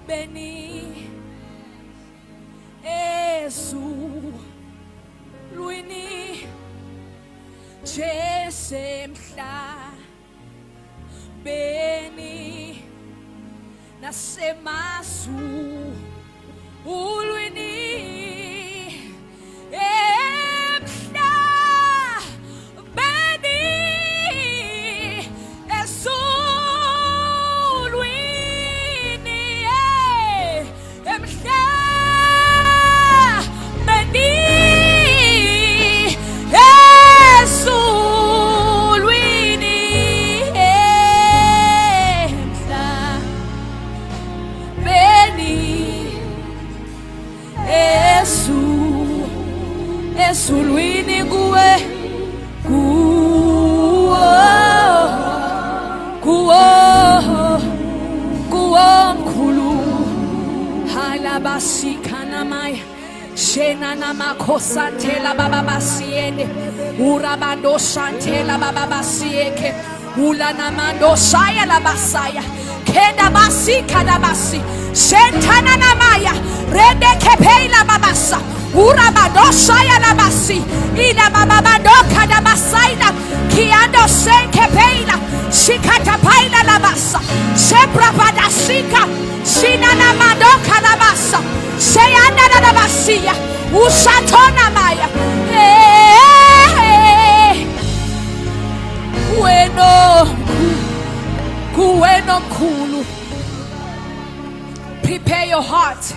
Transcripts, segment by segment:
Beni ezulwini Beni nasemazulwini Beni ezulwini Beni ezulwini ezulwini kuwo mkhulu halabashikana maya shena namakhosantela baba basiyene urabando shantela baba basiyeke ulanamando shaya labasaya kenda basika labasi shentana namaya rende kepeila babasa urabando shaya labasi ila baba doka dabasaina kiando senkepeila shikata paila labasa shepra padashika shina na madoka labasa sheyanda na labasia ushatona maya kuweno mkhulu. Prepare your heart.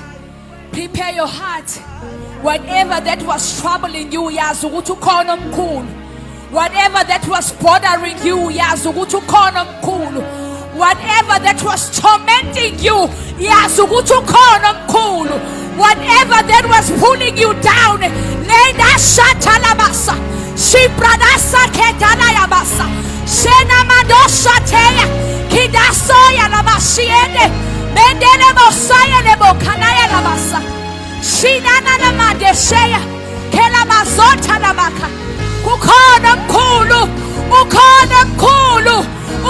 Prepare your heart. Whatever that was troubling you, yazugutu kono mkulu. Whatever that was bothering you, yazugutu kono mkulu. Whatever that was tormenting you, yazugutu kono mkulu. Whatever that was pulling you down, lenda shatalabasa, shibradasa ketanayabasa, shena madosha teya, kidasoya labashiende, mendele bosaya lebo kanaya labasa, shinana na madesheya, kela mazota labaka, ukono mkulu, ukono mkulu,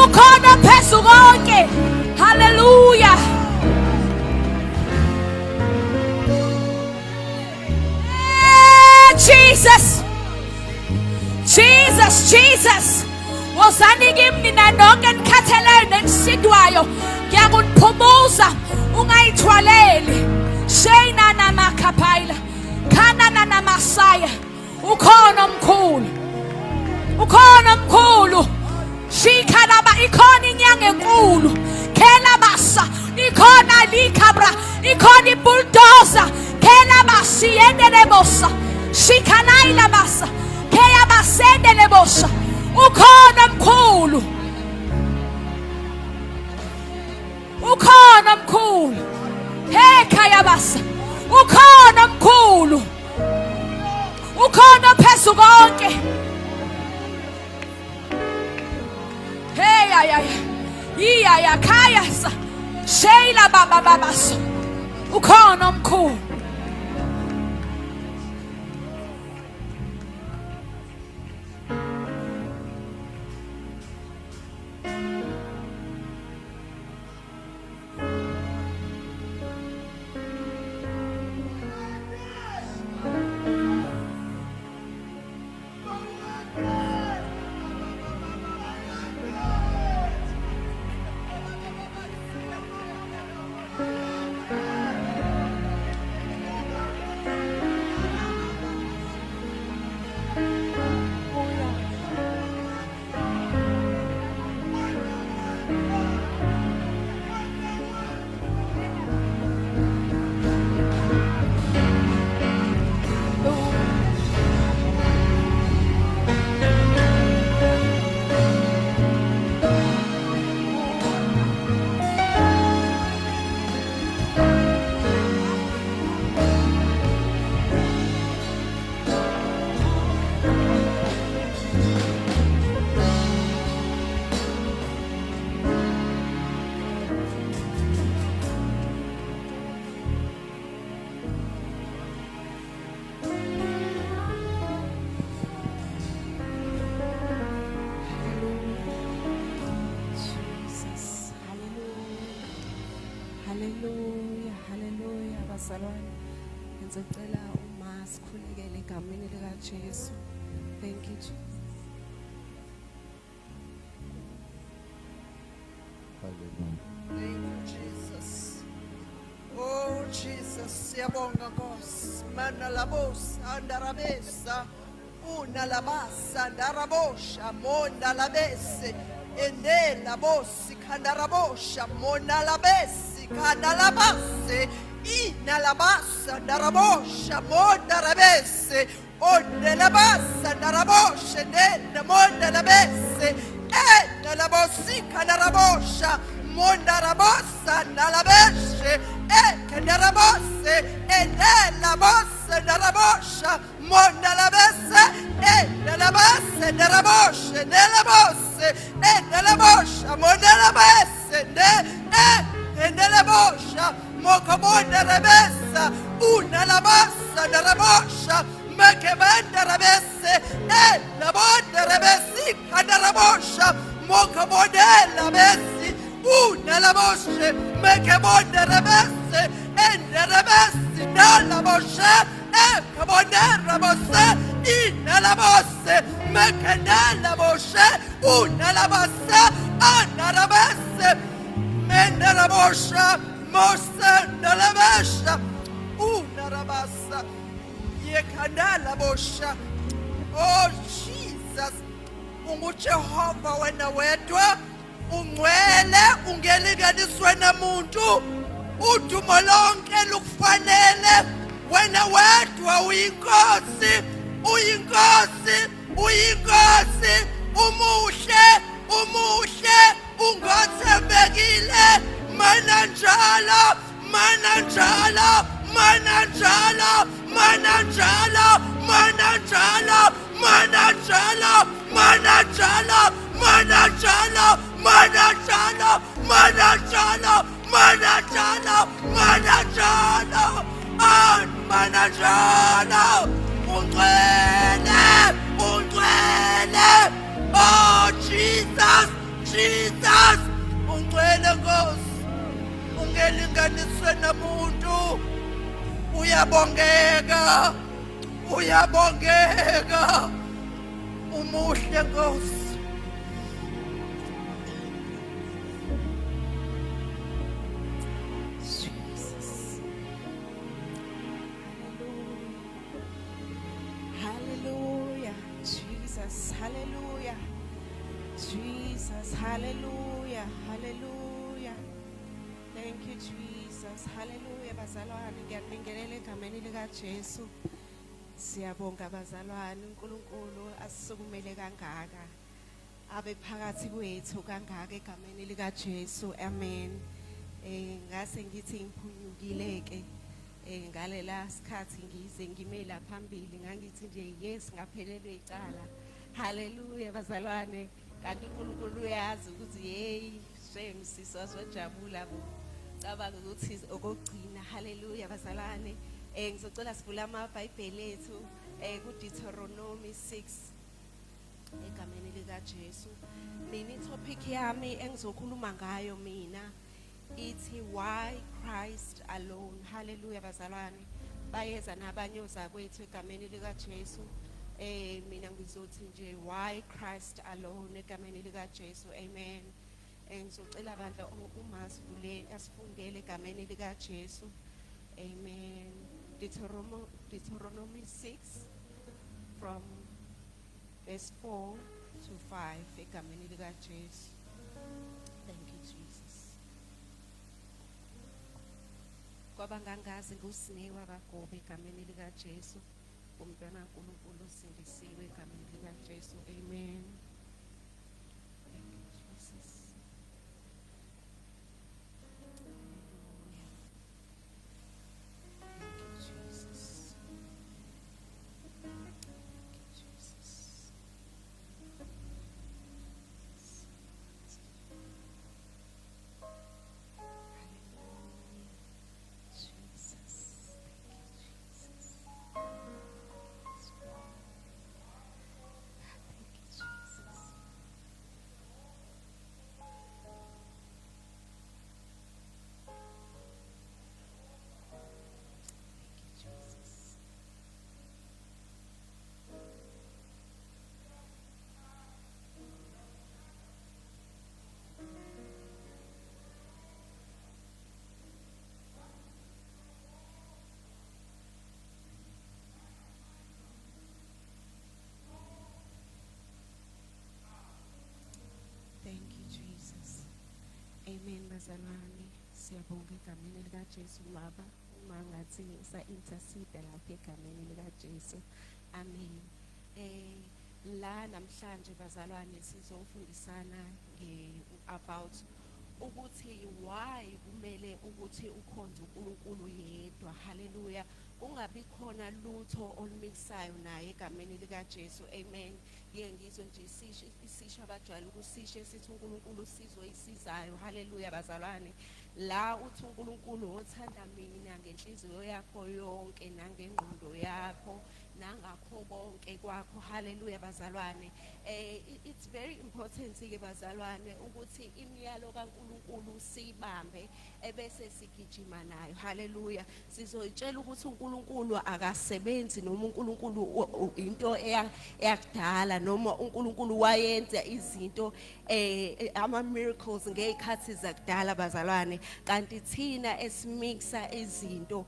ukono pesugonge. Hallelujah. Jesus, Jesus, Jesus. Wozanigi mina nonke nkhathalele ngisidwayo ngiyakuniphuza ungayithwaleli sheyina namakhaphayila khana namasaya ukhona omkhulu ukhona omkhulu shikhalaba ikhona inyanga enkulu khela basa ikhona likhabra ikhona bulldozer khela basiyendele bosa shikanaila basa keya basendele bosa ukhona mkhulu ukhona mkhulu hey khaya basa ukhona mkhulu ukhona phezu konke hey ya khaya sa sheyila baba babaso ukhona mkhulu. Hallelujah, hallelujah. Bazalwane, ngicela uma sikhulekele egameni lika Jesu. Thank you Jesus. Hallelujah. Thank you, Jesus. Oh, Jesus. Siyabonga Nkosi. Mana labos andarabesa. Una labasa andarabosha. Monda labese. Ende labosi kandarabosha. Mona labesi kandalabase. Ina labasa andarabosha. Monda labese. Onde labasa andarabosha. Nenda monda labese. Enda labosi kandarabosha. Mondarabosa nalabeshe ekendarabose enelabose narabosha mondalabese enelabase naraboshe nelabose enelabosha mondalabese enelabosha mokomondarabesa unalabasa narabosha mekemandarabese enabondarabesi kandarabosha mokomondelabesi Nalaboshe, make a bon de rebesse, and the rebesse, Nalaboshe, Cabonderabose, in Nalabose, make a Nalaboshe, Nalabasa, Anarabesse, Mendarabosha, Mosa, Nalabasha, Narabasa, Yekanalabosha. Oh, Jesus, Jehovah, when I went ungcwele ungelinganiswe namuntu udumo lonke lukufanele wena wedwa uyinkosi umuhle ungothembekile mana njalo ungcwele oh Jesus ungcwele Nkosi ungelinganiswe namuntu uyabongeka umuhle Nkosi. Hallelujah. Jesus, hallelujah, hallelujah. Thank you, Jesus. Hallelujah. Bazalwane, ngiyabingelela egameni lika Jesu. Siyabonga bazalwane, uNkulunkulu asisukumele kangaka. Abe phakathi kwethu kangaka egameni lika Jesu. Amen. Ngase ngithi ngiphunyukileke. Ngalela sikhathi ngize ngime la phambili ngangithi nje yes ngaphelelwe icala. Hallelujah bazalwane. Kanti uNkulunkulu uyazi ukuthi hey shame sisazojabula bo. Cabanga ukuthi okugcina. Hallelujah bazalwane. Ngizocela sivule amabhayibheli ethu ku Deuteronomy 6 egameni lika Jesu. Mina itopic yami engizokhuluma ngayo mina ithi why Christ alone. Hallelujah bazalwane. Bayeza nabanye ozakwethu egameni lika Jesu. Mina ngizothi nje why Christ alone egameni lika Jesu. Amen. Ngizocela bandla uma sivule asifundele egameni lika Jesu. Amen. Deuteronomy 6 from verse 4 to 5 egameni lika Jesu. Thank you Jesus. Kwabangangazi nguSinewa kaGobe egameni lika Jesu. Umntwana kaNkulunkulu sindisiwe egameni lika Jesu. Amen. Thank you Jesus. Jesus. bazalwane, siyabonga egameni likaJesu Baba, uma ngathi sa-intercede lapha egameni likaJesu. Amen. La namhlanje bazalwane sizofundisana about ukuthi why kumele ukuthi ukhonze uNkulunkulu yedwa. Hallelujah. Kungabi khona lutho olumixayo naye egameni likaJesu. Amen. Ngizwe nje isisho abajwayele ukusisho sithi uNkulunkulu sizwe isizayo. Hallelujah bazalwane. La uthi uNkulunkulu othanda mina ngenhliziyo yakho yonke nangengqondo yakho nangakho konke kwakho. Hallelujah bazalwane. It's very important ke bazalwane ukuthi imiyalo kaNkulunkulu siyibambe ebese sigijima nayo. Hallelujah. Sizoyitshela ukuthi uNkulunkulu akasebenzi noma uNkulunkulu into eyakudala noma uNkulunkulu wayenza izinto ama miracles ngezikhathi zakudala bazalwane, kanti thina esimixa izinto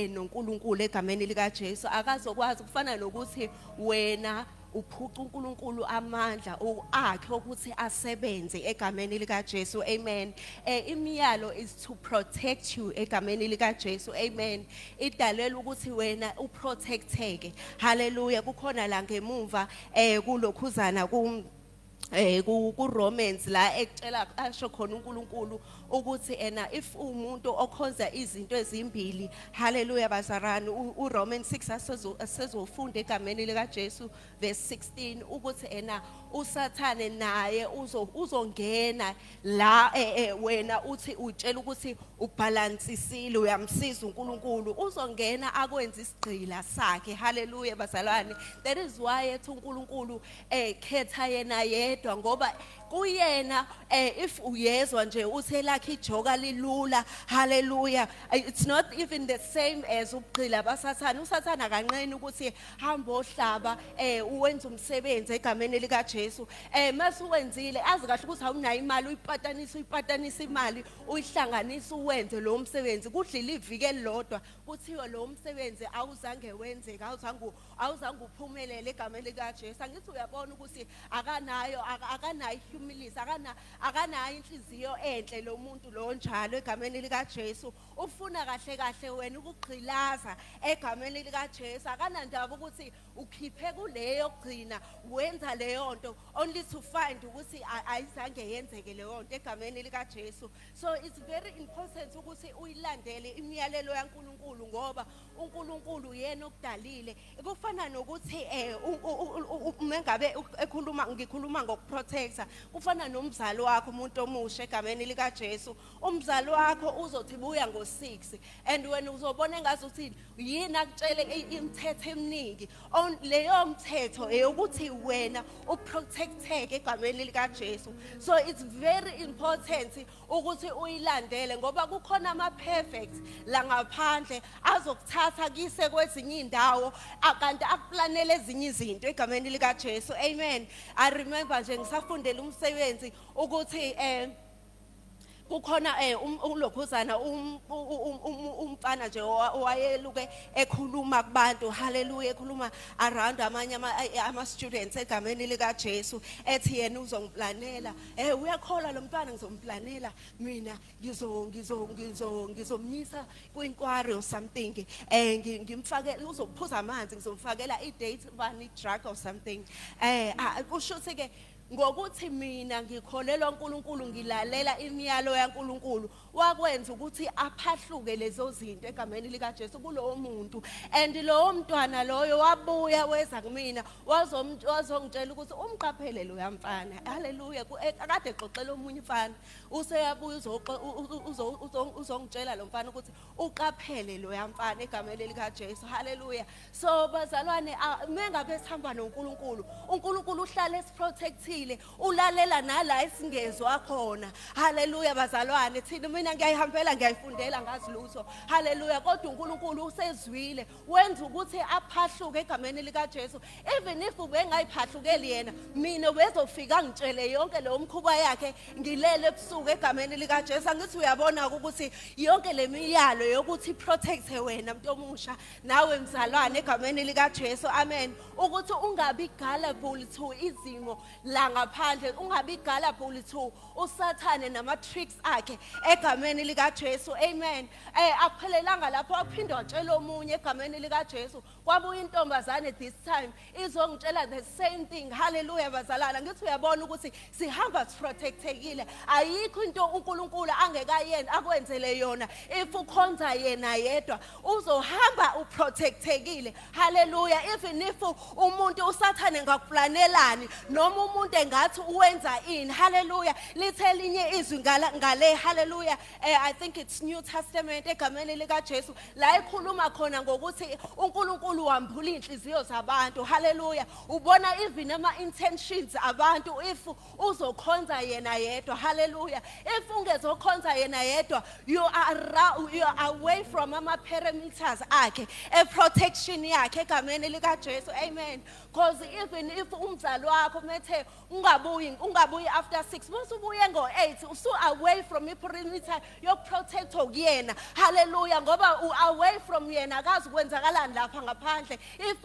noNkulunkulu egameni likaJesu akazokwazi kufana nokuthi wena uphuca uNkulunkulu amandla akhe ukuthi asebenze egameni likaJesu. Amen. Imiyalo is to protect you egameni likaJesu. Amen. Idalelwe ukuthi wena uprotecteke. Hallelujah. Kukhona la ngemuva kulokhuzana ku Romans la ekutshela asho khona uNkulunkulu ukuthi if umuntu okhonza izinto ezimbili. Hallelujah bazalwane. uRomans 6 asezofunda egameni likaJesu verse 16 ukuthi uSathane naye uzongena la wena uthi utshela ukuthi ubalansisile uyamsiza uNkulunkulu, uzongena akwenza isigqila sakhe. Hallelujah bazalwane. That is why ethi uNkulunkulu khetha yena yedwa ngoba kuyena if uyezwa nje uthi lakhe ijoka lilula. Hallelujah. It's not even the same as ubugqila baSathane. uSathane akanqeni ukuthi hamba ohlaba uwenza umsebenzi egameni likaJesu. Mase uwenzile azi kahle ukuthi awunayo imali uyipatanisa imali uyihlanganisa uwenze lo msebenzi kudlila iviki elilodwa kuthiwa lo msebenzi awuzange wenzeke awuzange uphumelele egameni likaJesu. Angithi uyabona ukuthi akanayo humility akanayo inhliziyo enhle lo muntu lo njalo egameni likaJesu. Ufuna kahle wena ukugqilaza egameni likaJesu. Akanandaba ukuthi ukhiphe kuleyo gcina wenza leyo nto only to find ukuthi ayizange yenzeke leyo nto egameni likaJesu. So it's very important ukuthi uyilandele imiyalelo yaNkulunkulu ngoba uNkulunkulu yena okudalile. Kufana nokuthi mengabe ngikhuluma ngokuprotecta, kufana nomzali wakho umuntu omusha egameni likaJesu. Umzali wakho uzothi buya ngo6 and wena uzobona engazuthi yini akutshele imithetho eminingi. Leyo mthetho eyokuthi wena uprotecteke egameni likaJesu. So it's very important ukuthi uyilandele ngoba kukhona ama perfect la ngaphandle azokuthatha kise kwezinye indawo akanti akuplanele ezinye izinto egameni likaJesu. Amen. I remember nje ngisafundela umsebenzi ukuthi kukhona ulokhuzana umfana nje owayeluke ekhuluma kubantu. Hallelujah. Ekhuluma around amanye ama students egameni likaJesu ethi yena uzomplanela uyakhola lo mntwana ngizomplanela mina ngizomnyisa kwinquiry or something ngimfakela uzophuza amanzi ngizomfakela idate bani drug or something. Kusho ukuthi ke ngokuthi mina ngikholelwa uNkulunkulu ngilalela imiyalo yaNkulunkulu wakwenza ukuthi aphahluke lezo zinto egameni likaJesu kulowo muntu. And lowo mntwana loyo wabuya weza kumina wazongitshela ukuthi umqaphele lo yamfana. Hallelujah. Akade exoxela omunye umfana useyabuya uzongitshela lo mfana ukuthi uqaphele lo yamfana egameni likaJesu. Hallelujah. So bazalwane mengabe sihamba noNkulunkulu, uNkulunkulu uhlala esiprotectile, ulalela nala esingezwa khona. Hallelujah bazalwane. Thina mina ngiyayihambela ngiyayifundela ngazi lutho. Hallelujah. Kodwa uNkulunkulu usezwile wenza ukuthi aphahluke egameni likaJesu. Even if ubengayiphahlukeli yena, mina bezofika ngitshele yonke lo mkhuba yakhe ngilele ebusuku egameni likaJesu. Angithi uyabona ukuthi yonke lemiyalo yokuthi protecte wena muntu omusha nawe mzalwane egameni likaJesu. Amen. Ukuthi ungabi gullible to izimo la ngaphandle, ungabi gullible to uSathane nama tricks akhe egameni egameni likaJesu. Amen. Akuphelelanga lapho waphinde watshela omunye egameni likaJesu. Kwabuya intombazane this time izongitshela the same thing. Hallelujah bazalana. Ngithi uyabona ukuthi sihamba siprotectekile. Ayikho into uNkulunkulu angekayenzi akwenzele yona. If ukhonza yena yedwa uzohamba uprotectekile. Hallelujah. Even if umuntu usathane ngakuplanelani noma umuntu engathi uwenza ini. Hallelujah. Lithe elinye izwi ngale. Hallelujah. I think it's New Testament egameni likaJesu la ekhuluma khona ngokuthi uNkulunkulu wambula inhliziyo zabantu. Hallelujah. Ubona even ama intentions abantu if uzokhonza yena yedwa. Hallelujah. If ungezokhonza yena yedwa you are away from ama perimeters akhe protection yakhe egameni likaJesu. Amen. Because even if umzali wakho methe ungabuyi after 6 months ubuye ngo8 usu away from the perimeter yokuprotect okuyena. Hallelujah. Ngoba away from yena akazi kwenzakalani lapha ngaphandle. If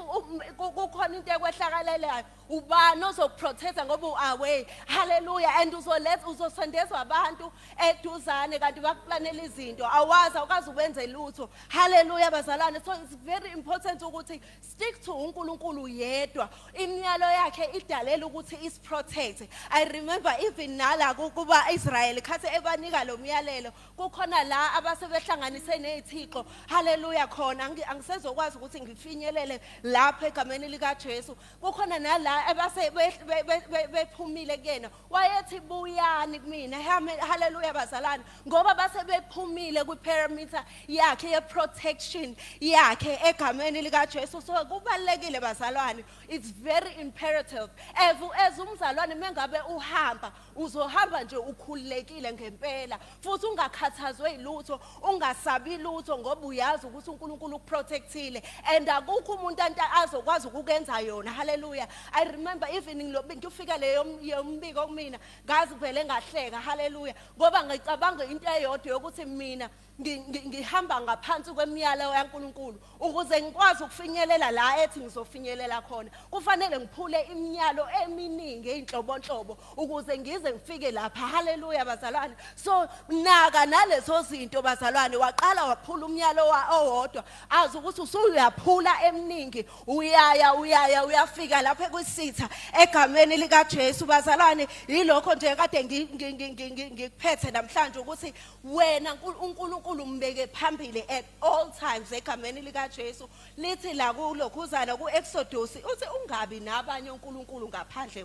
kukhona into ekwehlakalelayo ubani ozokuprotecta ngoba uaway. Hallelujah. And uzosondezwa abantu eduzane kanti bakuplanela izinto awazi awukazi ukwenza lutho. Hallelujah bazalwane. So it's very important ukuthi stick to uNkulunkulu yedwa. Imiyalo yakhe idalela ukuthi is protect. I remember even nala kuba Israel khathi ebanika lo myalelo kukhona la abasebehlanganise nezithixo. Hallelujah. Khona angisezokwazi ukuthi ngifinyelele lapha egameni likaJesu. Kukhona nala abase bephumile kuyena wayethi buyani kumina. Hallelujah bazalwane. Ngoba base bephumile kwi-perimeter yakhe ye-protection yakhe egameni likaJesu. So kubalekile bazalwane. It's very imperative. As umzalwane mengabe uhamba uzohamba nje ukhululekile ngempela futhi ungakhathazwe ilutho ungasabi lutho ngoba uyazi ukuthi uNkulunkulu ukuprotectile and akukho umuntu azokwazi ukukenza yona. Hallelujah. I remember even ngifika le yombiko kumina ngazi vele ngahleka. Hallelujah. Ngoba ngicabanga into eyodwa yokuthi mina ngihamba ngaphansi kwemiyalo yaNkulunkulu ukuze ngikwazi ukufinyelela la ethi ngizofinyelela khona. Kufanele ngiphule imiyalo eminingi einhlobonhlobo ukuze ngize ngifike lapha. Hallelujah bazalwane. So naka nalezo zinto bazalwane waqala waphula umyalo owodwa azi ukuthi usuyaphula eminingi uyafika lapha kwisitha egameni likaJesu bazalwane. Yilokho nje kade ngikuphethe namhlanje ukuthi wena uNkulunkulu umbeke phambili at all times egameni likaJesu. Lithi la kulokhuzana kuExodus uthi ungabi nabanye uNkulunkulu ngaphandle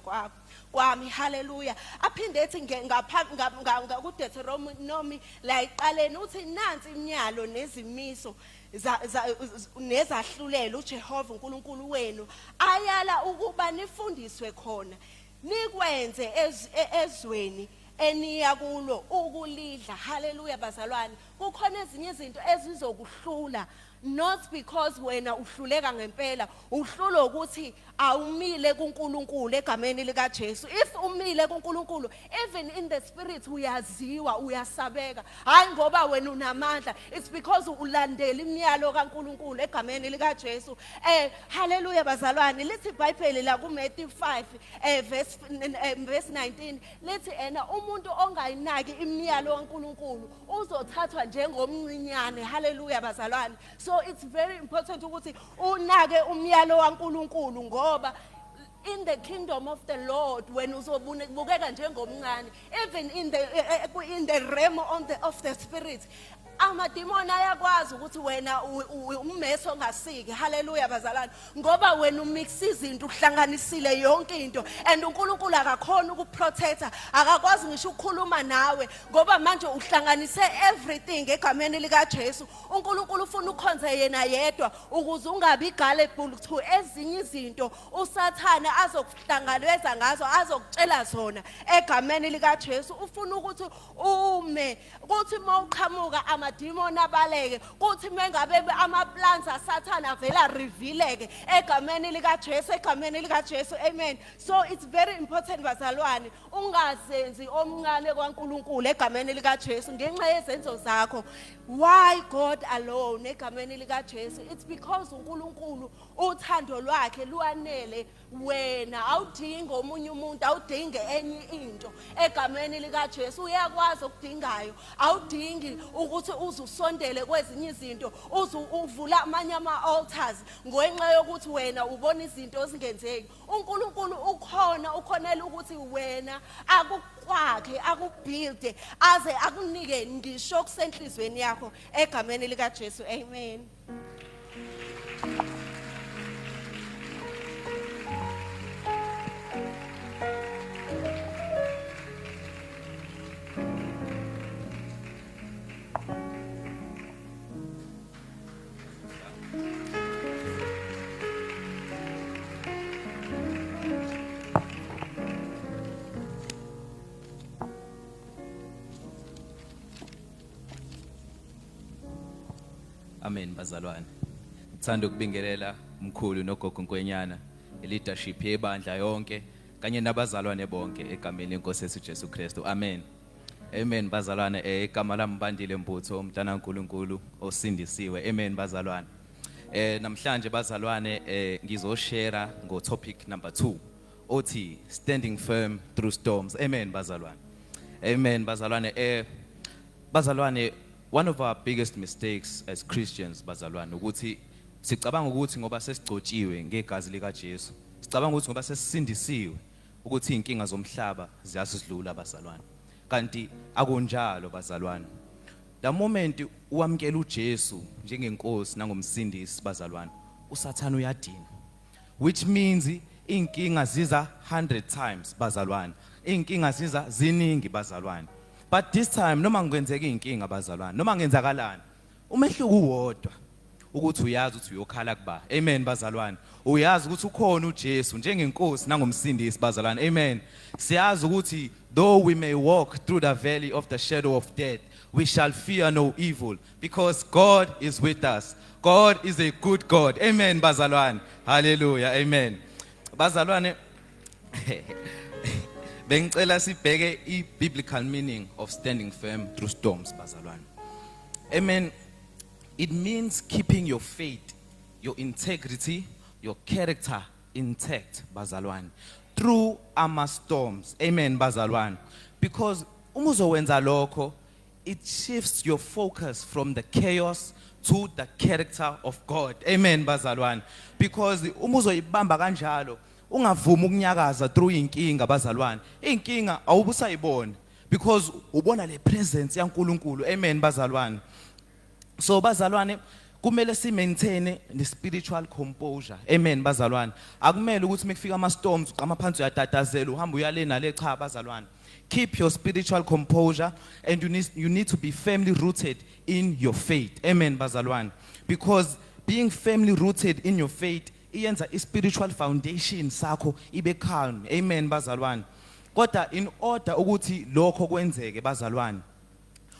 kwami. Hallelujah. Aphinde ethi ngaphambi kuDeuteronomy la iqaleni uthi nansi imiyalo nezimiso nezahlulelo uJehova uNkulunkulu wenu ayala ukuba nifundiswe khona nikwenze ezweni eniya kulo ukulidla. Hallelujah bazalwane. Kukhona ezinye izinto ezizokuhlula not because wena uhluleka ngempela uhlulo ukuthi awumile kuNkulunkulu egameni likaJesu. If umile kuNkulunkulu even in the spirit uyaziwa uyasabeka hayi ngoba wena unamandla. It's because ulandela imiyalo kaNkulunkulu egameni likaJesu. Hallelujah bazalwane. Lithi iBhayibheli la kuMatthew 5 verse 19 lithi umuntu ongayinaki imiyalo kaNkulunkulu uzothathwa njengomncinyane. Hallelujah bazalwane. So it's very important ukuthi unake umyalo kaNkulunkulu ngoba in the kingdom of the Lord when uzobukeka njengomncane even in the realm of the spirit amadimoni ayakwazi ukuthi wena ummese ongasiki. Hallelujah bazalwane. Ngoba wena umixa izinto uhlanganisile yonke into and uNkulunkulu akakhona ukuprotecta akakwazi ngisho ukukhuluma nawe ngoba manje uhlanganise everything egameni likaJesu. uNkulunkulu ufuna ukhonze yena yedwa ukuze ungabi gullible to ezinye izinto usathana azokuhlanganisa ngazo azokutshela zona egameni likaJesu. Ufuna ukuthi ume ukuthi mawuqhamuka amadimoni abaleke kuthi mengabe ama-plans asathana avela revealeke egameni likaJesu egameni likaJesu. Amen. So it's very important bazalwane ungazenzi omncane kwaNkulunkulu egameni likaJesu ngenxa yezenzo zakho. Why God alone egameni likaJesu? It's because uNkulunkulu uthando lwakhe luanele wena awudingi omunye umuntu awudingi enye into egameni likaJesu. Uyakwazi ukudingayo awudingi ukuthi uzusondele kwezinye izinto uvula amanye ama-altars ngenxa yokuthi wena ubona izinto ezingenzeki. uNkulunkulu ukhonela ukuthi wena akukwakhe akubuilde aze akunike ngisho kusenhlizweni yakho egameni likaJesu. Amen. Amen bazalwane. Ngithanda ukubingelela umkhulu nogogo Nkwenyana, leadership yebandla yonke kanye nabazalwane bonke egameni lenkosi yethu Jesu Kristu. Amen. Amen bazalwane. Igama lami Bandile Mbutho umntana kaNkulunkulu osindisiwe. Amen bazalwane. Namhlanje bazalwane ngizoshare ngo topic number 2 othi standing firm through storms. Amen bazalwane. Amen bazalwane. Bazalwane, one of our biggest mistakes as Christians bazalwane ukuthi sicabanga ukuthi ngoba sesigcotshiwe ngegazi likaJesu, sicabanga ukuthi ngoba sesisindisiwe ukuthi inkinga zomhlaba ziyasidlula bazalwane. Kanti akunjalo bazalwane. The moment uwamkela uJesu njengenkosi nangomsindisi bazalwane, uSathane uyadina. Which means inkinga ziza 100 times bazalwane. Inkinga ziza ziningi bazalwane. But this time noma ngikwenzeka inkinga bazalwane, noma ngenzakalana, umehluko uwodwa ukuthi uyazi ukuthi uyokhala kuba. Amen bazalwane. Uyazi ukuthi ukhona uJesu njengenkosi nangomsindisi bazalwane. Amen. Siyazi ukuthi though we may walk through the valley of the shadow of death, we shall fear no evil because God is with us. God is a good God. Amen bazalwane. Hallelujah. Amen. Bazalwane bengicela sibheke i-biblical meaning of standing firm through storms bazalwane. Amen. It means keeping your faith, your integrity, your character intact bazalwane through our storms. Amen bazalwane. Because uzowenza lokho, it shifts your focus from the chaos to the character of God. Amen bazalwane. Because uzoyibamba kanjalo ungavuma ukunyakaza through inkinga bazalwane. Inkinga awubusayibona because ubona le presence yaNkulunkulu. Amen bazalwane. So bazalwane kumele si maintain the spiritual composure. Amen bazalwane. Akumele ukuthi mekufika ama storms uqama phansi uyatatazela uhamba uyalena le cha bazalwane. Keep your spiritual composure and you need to be firmly rooted in your faith. Amen bazalwane. Because being firmly rooted in your faith iyenza spiritual foundation sakho ibe calm. Amen bazalwane. Kodwa in order ukuthi lokho kwenzeke bazalwane,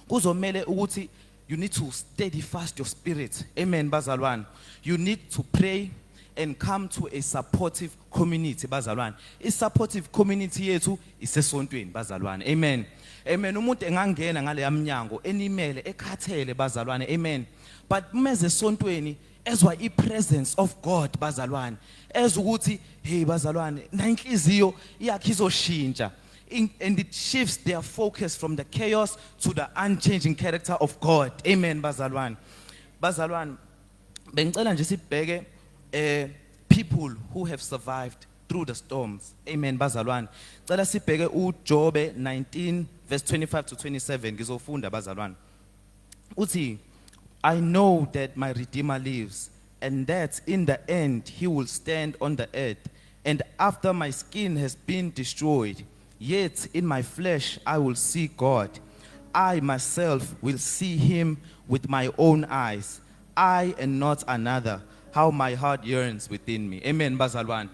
kuzomela ukuthi you need to steady fast your spirit. Amen bazalwane. You need to pray and come to a supportive community bazalwane. I supportive community yethu isesontweni bazalwane. Amen. Amen. Umuntu engangena ngale yamnyango enimele ekhathele bazalwane. Amen. But meze esontweni ezwa i-presence of God bazalwane, ezukuthi hey bazalwane nanhliziyo yakhe izoshintsha, and it shifts their focus from the chaos to the unchanging character of God. Amen bazalwane. Bazalwane bengicela nje sibheke people who have survived through the storms. Amen bazalwane. Cela sibheke uJobe 19 verse 25 to 27 ngizofunda bazalwane. Uthi I know that my Redeemer lives, and that in the end he will stand on the earth. And after my skin has been destroyed, yet in my flesh I will see God. I myself will see him with my own eyes. I and not another. How my heart yearns within me. Amen bazalwane.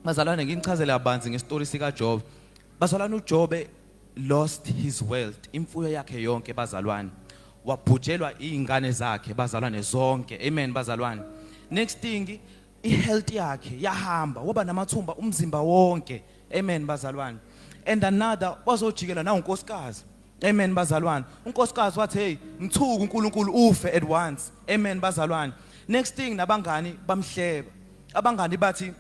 Bazalwane nginichazela abanzi ngestory sika Job. Bazalwane uJobe lost his wealth, imfuyo yakhe yonke bazalwane. wabhujelwa izingane zakhe bazalwane zonke. Amen bazalwane. Next thing, ihealth yakhe yahamba waba namathumba umzimba wonke. Amen bazalwane. And another wazojikela na unkosikazi. Amen bazalwane. Unkosikazi wathi hey mthuku uNkulunkulu ufe at once. Amen bazalwane. Next thing nabangani bamhleba. Abangani bathi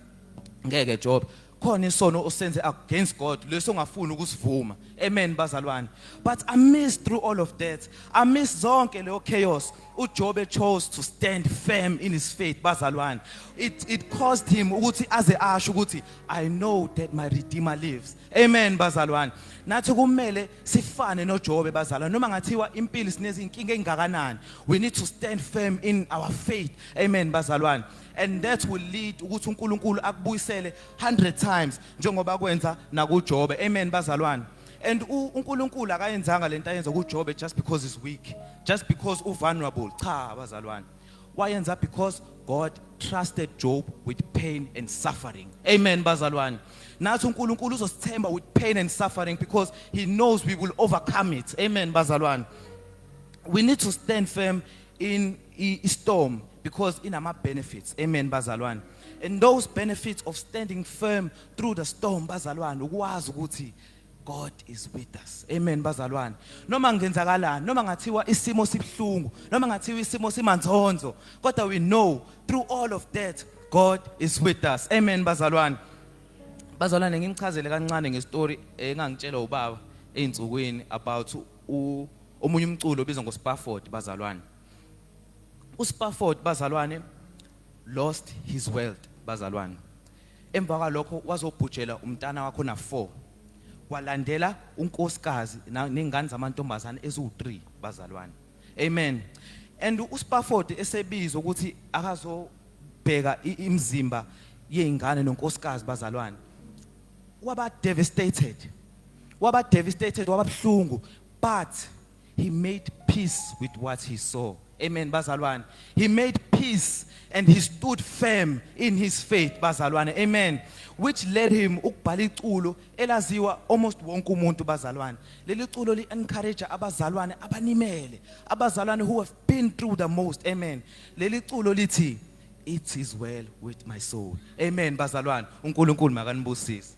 ngeke Job khona isono osenze against God leso ongafuni ukusivuma. Amen bazalwane. But amidst through all of that, amidst zonke leyo chaos, uJob chose to stand firm in his faith bazalwane. It caused him ukuthi aze asho ukuthi I know that my Redeemer lives. Amen bazalwane. Nathi kumele sifane noJob bazalwane noma ngathiwa impilo sinezinkinga engakanani. We need to stand firm in our faith. Amen bazalwane. And that will lead ukuthi uNkulunkulu akubuyisele 100 times njengoba kwenza nakuJob. Amen bazalwane. And uNkulunkulu akayenzanga lento ayenza kuJob just because he's weak, just because vulnerable. Cha bazalwane. Wayenza because God trusted Job with pain and suffering. Amen bazalwane. Nathi uNkulunkulu uzosithemba with pain and suffering because he knows we will overcome it. Amen bazalwane. We need to stand firm in a storm because in our benefits. Amen bazalwane. And those benefits of standing firm through the storm bazalwane ukwazi ukuthi God is with us. Amen bazalwane. Noma ngenzakalani, noma ngathiwa isimo sibhlungu, noma ngathiwa isimo simanzonzo, kodwa we know through all of that God is with us. Amen bazalwane. Bazalwane ngimchazele kancane ngestory engangitshela ubaba einsukwini about omunye umculo obizwa ngoSpafford bazalwane. uSpafford bazalwane lost his wealth bazalwane. Emva kwalokho wazobhujela umntana wakho na 4. Kwalandela unkosikazi nengane zamantombazane ezu3 bazalwane. Amen. And uSpafford esebizwa ukuthi akazobheka imizimba yeingane nonkosikazi bazalwane. Waba devastated, wababhlungu, but he made peace with what he saw. Amen bazalwane. He made peace and he stood firm in his faith bazalwane. Amen. Which led him ukubhala iculo elaziwa almost wonke umuntu bazalwane. Leli culo li encourage abazalwane abanimele, abazalwane who have been through the most. Amen. Leli culo lithi it is well with my soul. Amen bazalwane. uNkulunkulu makanibusise.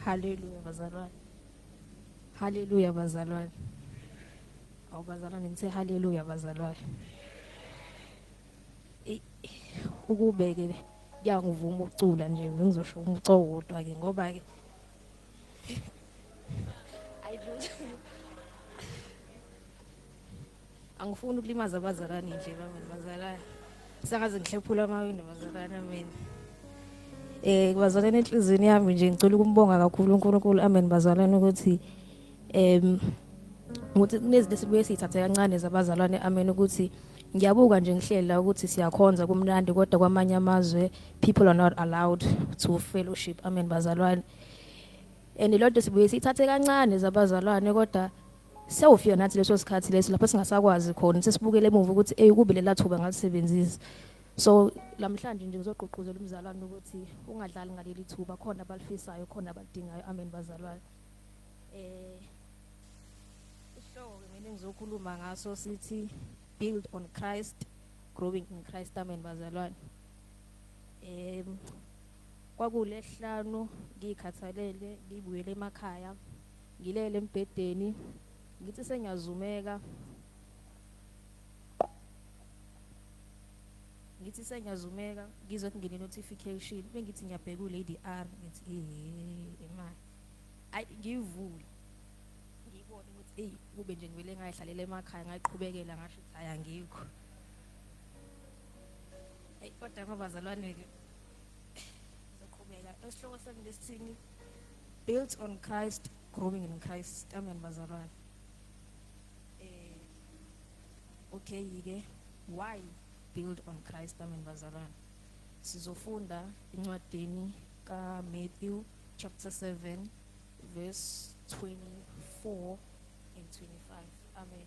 Hallelujah bazalwane. Hallelujah bazalwane. Awu bazalwane ngithe hallelujah bazalwane. Ukubeke kuyangivuma ukucula nje ngizosho umcowodwa ke ngoba ke angifuni ukulimaza abazalwane nje bazalwane. Sangaze ngihlephula amawindo bazalwane amen. Bazalwane enhlizweni yami nje ngicela ukumbonga kakhulu uNkulunkulu amen bazalwane ukuthi ukuthi kunezinto sibuye sithathe kancane zabazalwane amen ukuthi ngiyabuka nje ngihlela ukuthi siyakhonza kumnandi kodwa kwamanye amazwe people are not allowed to fellowship amen bazalwane. And lonto sibuye sithathe kancane zabazalwane kodwa sewufika nathi leso sikhathi leso lapho singasakwazi khona sesibukele emuva ukuthi kube lela thuba ngalisebenzisa. So lamhlanje nje ngizogqugquzela umzalwane ukuthi ungadlali ngaleli thuba khona abalifisayo khona abadingayo amen bazalwane. Isihloko mina engizokhuluma ngaso sithi build on Christ, growing in Christ amen bazalwane. Kwakulesihlanu ngikhathalele ngibuyele emakhaya ngilele embhedeni ngithi sengiyazumeka ngizwe kungene notification bengithi ngiyabheka uLady R ngithi imali ngivule ngibone ukuthi kube nje ngivele ngayihlalele emakhaya ngayiqhubekela ngasho ukuthi haya ngikho kodwa ngabazalwane ke zoqhubeka esihloko sami lesithini built on Christ, growing in Christ amen bazalwane. Okay ke why build on Christ. Amen bazalwane. Sizofunda incwadini ka Matthew chapter 7 verse 24 and 25. Amen.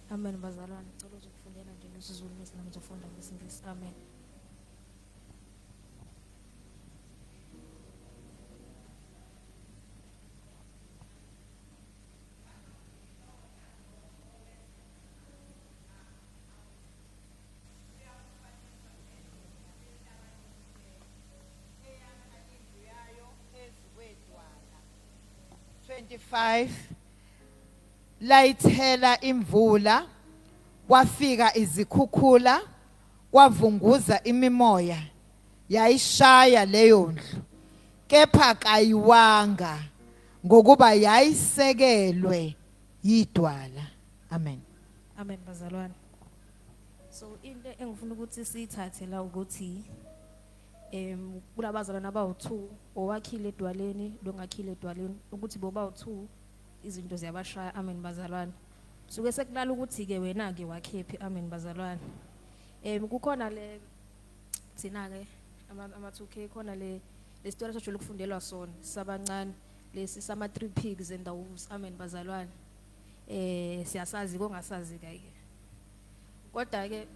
Amen bazalwane, ngicela uzokufundela nje ngesizulu bese nami ngizofunda ngesingisi. Amen. Layithela imvula, kwafika izikhukhula, kwavunguza imimoya, yayishaya leyo ndlu, kepha kayiwanga ngokuba yayisekelwe yidwala. Amen. Amen bazalwane. So into engifuna ukuthi siyithathe la ukuthi kulabazalwane abawu2 owakhile edwaleni longakhile edwaleni ukuthi bobawu2 izinto ziyabashaya. Amen bazalwane. Suke sekulala ukuthi ke wena ke wakhephi. Amen bazalwane. Kukhona le thina ke ama2K khona le story sojule ukufundelwa sona sabancane lesi sama 3 pigs and the wolves. Amen bazalwane. Siyasazi kongasazi ke kodwa ke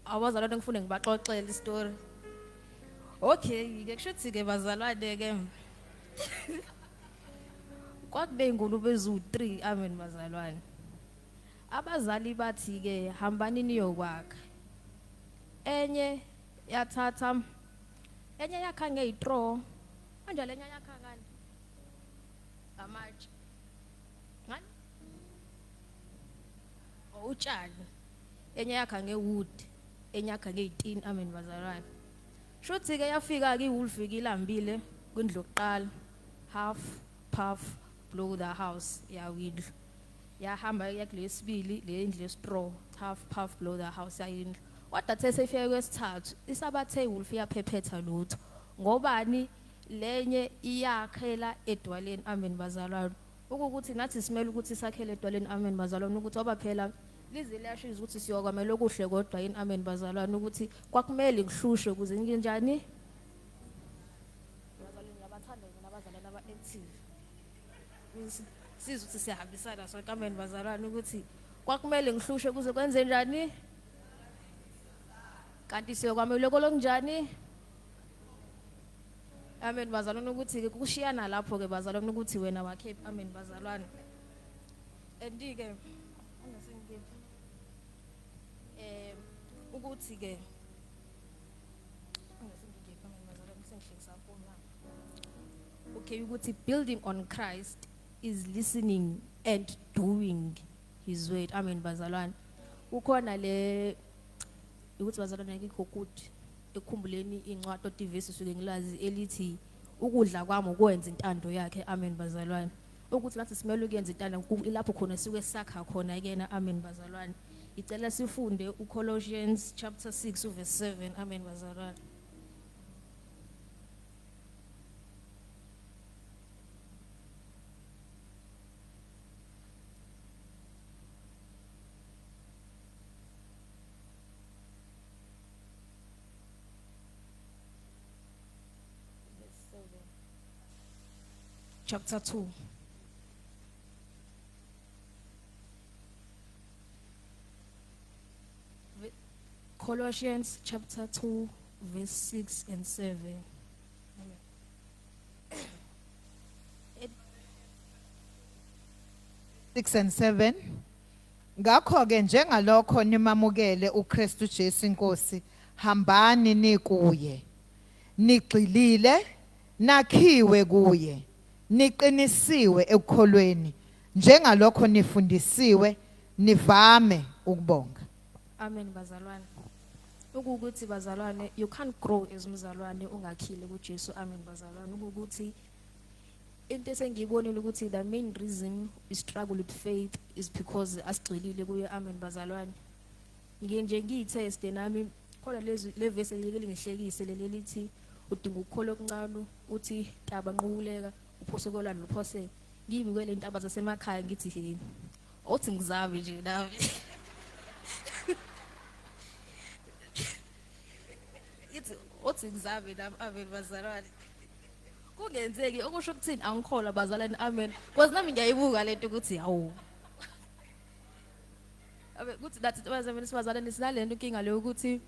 abazalwane ngifune ngibaxoxele istory. Okay ke kushuthi ke bazalwane ke kwakube ingulube ezu3. Amen bazalwane. Abazali bathi ke hambani niyokwakha. Enye yathatha enye yakha ngeyitraw manje lenye yakha ngani amatshe ngani utshani, enye yakha ngewood, enye yakha ngeyitin. Amen bazalwane. Shuthi ke yafika ke iwolf ilambile kwindlu yokuqala, half puff blow the house yawindlu, yahamba yakulesibili le indlu yestraw, half puff blow the house yayindlu. Kodwa the sefike kwesithathu isabathe iwolf yaphephetha lutho ngobani lenye iyakhela edwaleni. Amen bazalwane. Ukuthi nathi simele ukuthi sakhele edwaleni. Amen bazalwane. Ukuthi oba phela lize liyashiza ukuthi siyokwamela okuhle kodwa yini. Amen bazalwane. Ukuthi kwakumele ngihlushwe ukuze nginjani bazalwane yabathanda nabazalwane aba-active sizwe ukuthi siyahambisana sonke. Amen bazalwane. Ukuthi kwakumele ngihlushwe ukuze kwenze njani kanti siyokwamela kolonjani. Amen bazalwane. Ukuthi ke kushiyana lapho ke bazalwane ukuthi wena wakhephi. Amen bazalwane. Andike ukuthi ke okay ukuthi building on Christ is listening and doing his word. Amen bazalwane. Ukhona le ukuthi bazalwane ngikho ukuthi ekhumbuleni incwadi otivesi suke ngilazi elithi ukudla kwami ukwenza intando yakhe. Amen bazalwane. Ukuthi nathi simele ukuyenza intando lapho khona suke sakha khona yena. Amen bazalwane. Icela sifunde uColossians chapter 6 verse 7. Amen bazalwane. Chapter 2. Colossians chapter 2 verse 6 and 7. Amen. 6 and 7. Ngakho ke njengalokho nimamukele uKristu Jesu inkosi, hambani nikuye, nigxilile, nakhiwe kuye, niqinisiwe ekukholweni, njengalokho nifundisiwe, nivame ukubonga. Amen bazalwane. Ukuthi bazalwane, you can't grow as umzalwane ungakhile kuJesu. Amen bazalwane. Ukuthi into esengiyibonile ukuthi the main reason we struggle with faith is because asigxilile kuye. Amen bazalwane. Ngike nje ngiyiteste nami khona le verse elike lingihlekise lelithi udinga ukukholwa okuncane uthi taba nquleka uphose kolwana luphose. Ngimi kwele intaba zasemakhaya ngithi yini othi ngizabe nje nami ithi othi ngizabe nami. Amen bazalwane. Kungenzeki okusho ukuthini angikholwa bazalwane. Amen because nami ngiyayibuka lento ukuthi hawu kuthi that bazalwane sinalento inkinga leyo ukuthi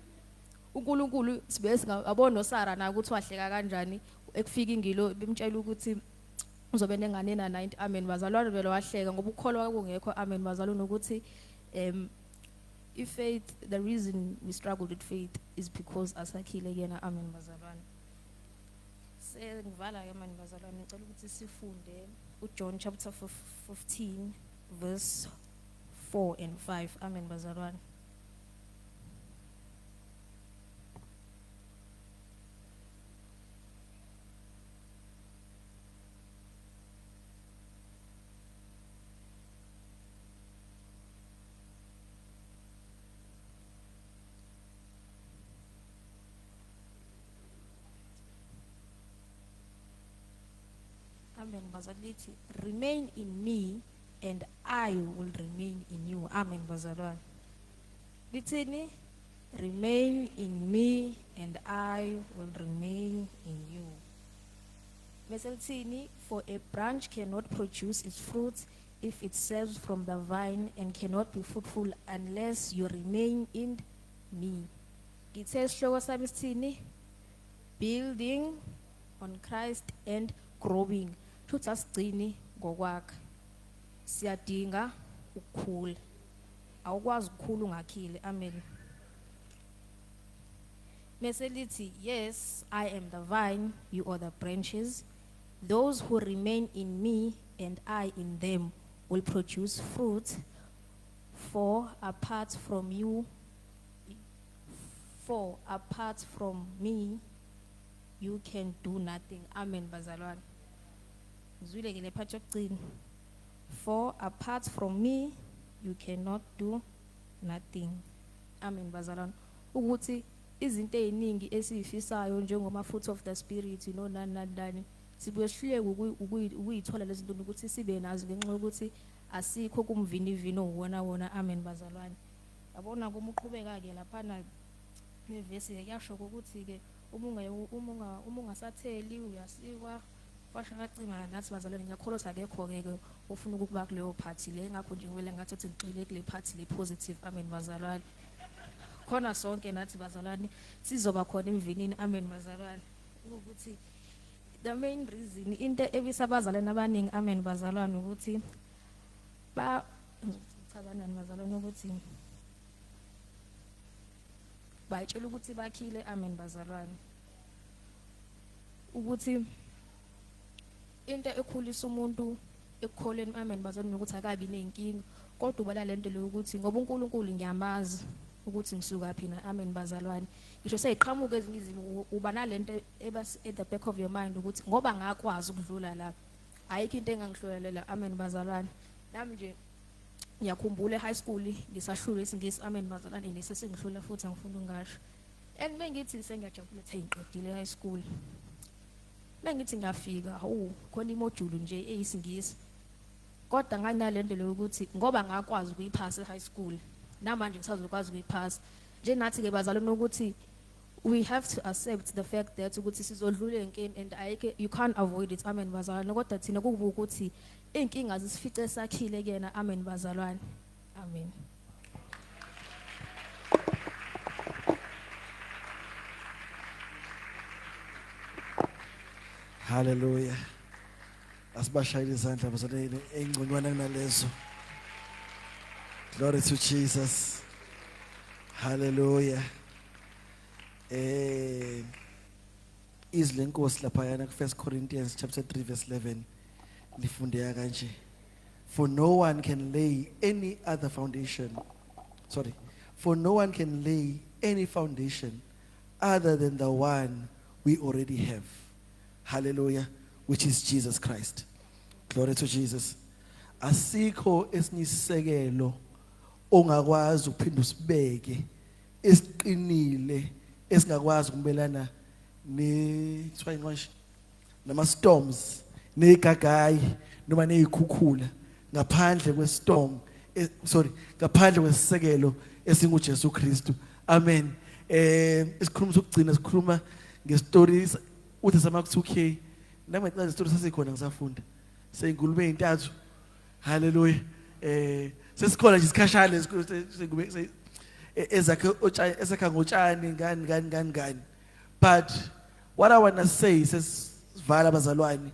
uNkulunkulu sibe singabona noSara na ukuthi wahleka kanjani ekufika ingilo bimtshela ukuthi uzobe nengane na 90. Amen bazalwane vele wahleka ngoba ukukholwa kungekho. Amen bazalwane ukuthi if faith, the reason we struggle with faith is because asakhile kuyena. Amen bazalwane. Sengivala ke manje bazalwane ngicela ukuthi sifunde uJohn chapter 15 verse 4 and 5. Amen bazalwane. Amen bazalwane. Remain in me and I will remain in you. Amen bazalwane. Lithini? Remain in me and I will remain in you. Meselithini? For a branch cannot produce its fruit if it serves from the vine, and cannot be fruitful unless you remain in me. Ngithe isihloko sami sithini? Building on Christ and growing. Futhi asigcini ngokwakhe. Siyadinga ukukhula. Awukwazi ukukhula ungakhile. Amen. Meselithi, yes, I am the vine, you are the branches. Those who remain in me and I in them will produce fruit. For apart from me, you can do nothing. Amen bazalwane. Zwile ke le part yokugcina. For apart from me, you cannot do nothing. Amen bazalwane. Ukuthi izinto eziningi esifisayo njengoma fruits of the spirit nani sibuye sihleke ukuyithola lezi zinto ukuthi sibe nazo ngenxa ukuthi asikho kumvinivino wona. Amen bazalwane. Yabona kuma uqhubeka ke lapha na nevesi yasho ukuthi ke uma ungasatheli uyasikwa washa ngacima nathi bazalwane ngiyakholwa akekho ke ufuna ukuba kuleyo party le ngakho nje ngivele ngathi ngigxile kule party le positive. Amen bazalwane. Khona sonke nathi bazalwane sizoba khona emvinini. Amen bazalwane. Ukuthi the main reason into ebisabazalwane abaningi. Amen bazalwane ukuthi chabanani bazalwane ukuthi bayitshela ukuthi bakhile. Amen bazalwane. Ukuthi into ekhulisa umuntu ekukholeni. Amen bazalwane ukuthi akabi nenkinga kodwa ubala lento le ukuthi ngoba uNkulunkulu ngiyamazi ukuthi ngisuka phi na. Amen bazalwane. Ngisho seyiqhamuka ezinye izimo uba nalento at the back of your mind ukuthi ngoba ngakwazi ukudlula la ayikho into engangihlolela. Amen bazalwane. Nami nje ngiyakhumbula high school ngisahlula isingisi. Amen bazalwane. Nesesengihlula futhi angifunda ungasho. And bengithi sengiyajabula ukuthi ngiqedile high school. Bengithi ngiyafika khona imodule nje eyisingisi kodwa nganalento le ukuthi ngoba ngakwazi ukuyiphasa high school namanje ngisazokwazi ukuyiphasa. Nje nathi ke bazalwane ukuthi we have to accept the fact that ukuthi sizodlula inkinga and you can't avoid it. Amen bazalwane. Kodwa thina kuba ukuthi inkinga zisifice sakhile kuyena. Amen bazalwane. Amen. Hallelujah. Asibashayile izandla bazalwane engconywana kunalezo. Glory to Jesus. Hallelujah. Izwi lenkosi lapha yana ku 1 Corinthians chapter 3 verse 11 lifundeka kanje. For no one can lay any foundation other than the one we already have. Hallelujah, which is Jesus Christ. Glory to Jesus. Asikho esinisekelo ongakwazi ukuphinda usibeke esiqinile esingakwazi ukumelana nama storms negagayi noma nezikhukhula ngaphandle kwestorm ngaphandle kwesisekelo esinguJesu Kristu. Amen. Isikhuluma sokugcina sikhuluma ngestories uthi sama 2K nami ngicela istory sesikhona ngisafunda seyingulube ezintathu. Hallelujah. Sesikhona nje isikhashana ezakha ngotshani ngani. But what I want to say sesivala abazalwane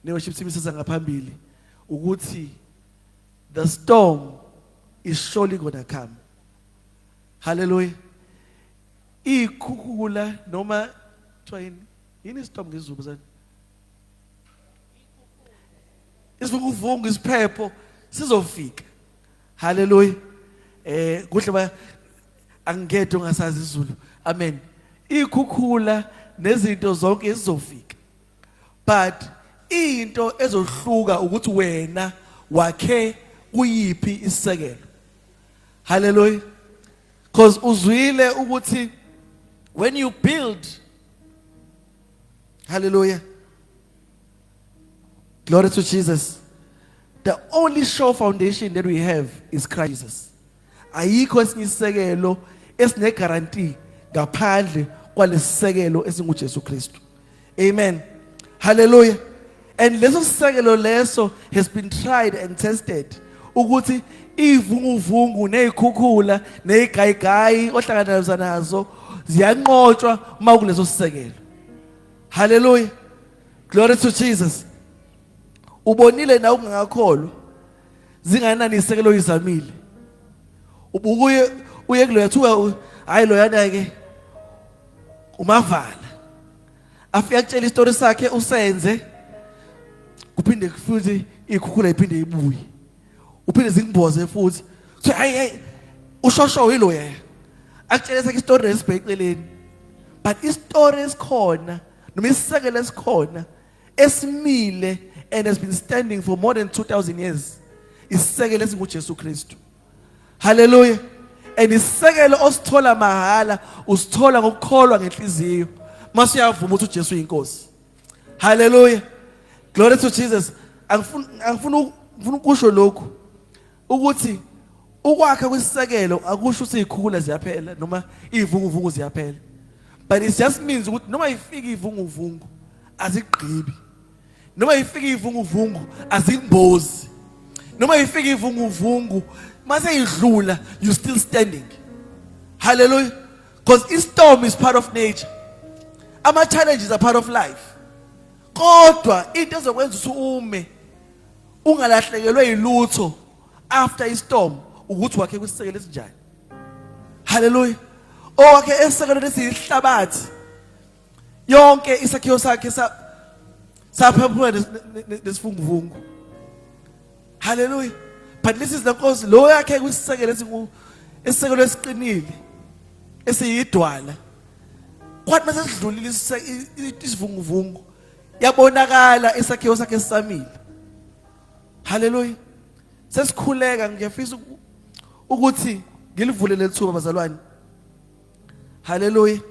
ne-worship team sesangaphambili ukuthi the storm is surely going to come. Hallelujah. Ikhukhula noma twayini yini storm ngesiZulu zani? Isivunguvungu isiphepho sizofika. Hallelujah. Kuhle ba angekho ngasazi isiZulu. Amen. Ikhukhula nezinto zonke ezizofika. But into ezohluka ukuthi wena wakhe kuyiphi isisekelo. Hallelujah. Because uzwile ukuthi when you build, hallelujah, glory to Jesus, the only sure foundation that we have is Christ Jesus. Ayikho esinisekelo esine guarantee ngaphandle kwalesisekelo esinguJesu Kristu. Amen. Hallelujah. And leso sisekelo leso has been tried and tested ukuthi ivunguvungu nezikhukhula nezigayigayi ohlangana nazo ziyanqotshwa makuleso sisekelo. Hallelujah. Glory to Jesus. Ubonile na ungakholwa zinganani isekelo izamile. Ubuye uye kulo yathuka hayi lo yana ke umavala. Afika kutshela istory sakhe usenze kuphinde futhi ikhukhula iphinde ibuye. Uphinde zingibhoze futhi. So hayi ushosho yilo yena. Akutshela sakhe istory esibheceleni. But istory esikhona noma isisekelo esikhona esimile and has been standing for more than 2000 years. Isisekelo esinguJesu Kristu. Hallelujah. And isisekelo osithola mahala usithola ngokukholwa ngenhliziyo. Mase uyavuma ukuthi uJesu uyinkosi. Hallelujah. Glory to Jesus. Angifuna ukusho lokhu ukuthi ukwakha kwesisekelo akusho ukuthi izikhukhula ziyaphela noma izivunguvungu ziyaphela. But it just means ukuthi noma ifika izivunguvungu azigqibi. Noma ifika izivunguvungu azimbozi. Noma ifika izivunguvungu mase idlula you still standing. Hallelujah. Because a storm is part of nature. Ama challenges are part of life. Kodwa into ezokwenza ume ungalahlekelwe ilutho after a storm ukuthi wakhe kwisisekelo esinjani. Hallelujah. Owakhe esisekelo lesihlabathi yonke isakhiwo sakhe saphaphuka nesifunguvungu. Hallelujah. But this is the cause lo yakhe kwisisekelo esisekelo esiqinile esiyidwala. Kwathi mase sidlulile isivunguvungu yabonakala isakhiwo sakhe esamile. Hallelujah. Sesikhuleka ngiyafisa ukuthi ngilivule lethuba bazalwane. Hallelujah.